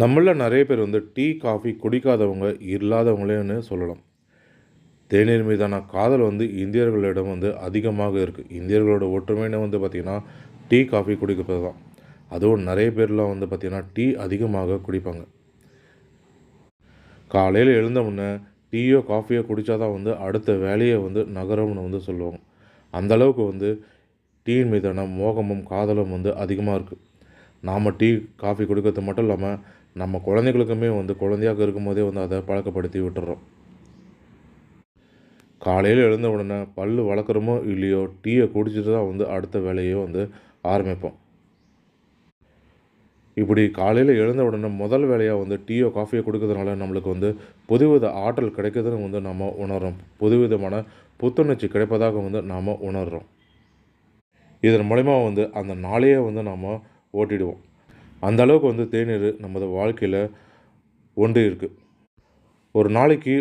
நம்மள நிறைய பேர் வந்து டீ, காஃபி குடிக்காதவங்க இல்லாதவங்களேன்னு சொல்லலாம். தேநீர் மீதான காதல் வந்து இந்தியர்களிடம் வந்து அதிகமாக இருக்குது. இந்தியர்களோட ஒற்றுமைன்னு வந்து பார்த்திங்கன்னா, டீ, காஃபி குடிக்கிறது தான். அதுவும் நிறைய பேர்லாம் வந்து பார்த்திங்கன்னா, டீ அதிகமாக குடிப்பாங்க. காலையில் எழுந்த முன்னே டீயோ, காஃபியோ குடித்தா தான் வந்து அடுத்த வேலையை வந்து நகரும்னு வந்து சொல்லுவாங்க. அந்த அளவுக்கு வந்து டீயின் மீதான மோகமும், காதலும் வந்து அதிகமாக இருக்குது. நாம் டீ, காஃபி குடிக்கிறது மட்டும் இல்லாமல், நம்ம குழந்தைகளுக்குமே வந்து குழந்தையாக இருக்கும்போதே வந்து அதை பழக்கப்படுத்தி விட்டுறோம். காலையில் எழுந்த உடனே பல் வளர்க்குறோமோ இல்லையோ, டீயை குடிச்சிட்டு தான் வந்து அடுத்த வேலையை வந்து ஆரம்பிப்போம். இப்படி காலையில் எழுந்த உடனே முதல் வேலையாக வந்து டீயோ, காஃபியோ குடிக்கிறதுனால நம்மளுக்கு வந்து புதுவித ஆற்றல் கிடைக்குதுன்னு வந்து நம்ம உணர்றோம். புதுவிதமான புத்துணர்ச்சி கிடைப்பதாக வந்து நாம் உணர்றோம். இதன் மூலயமா வந்து அந்த நாளையே வந்து நாம் ஓட்டிடுவோம். அந்த அளவுக்கு வந்து தேநீர் நமது வாழ்க்கையில் ஒன்றி இருக்குது. ஒரு நாளைக்கு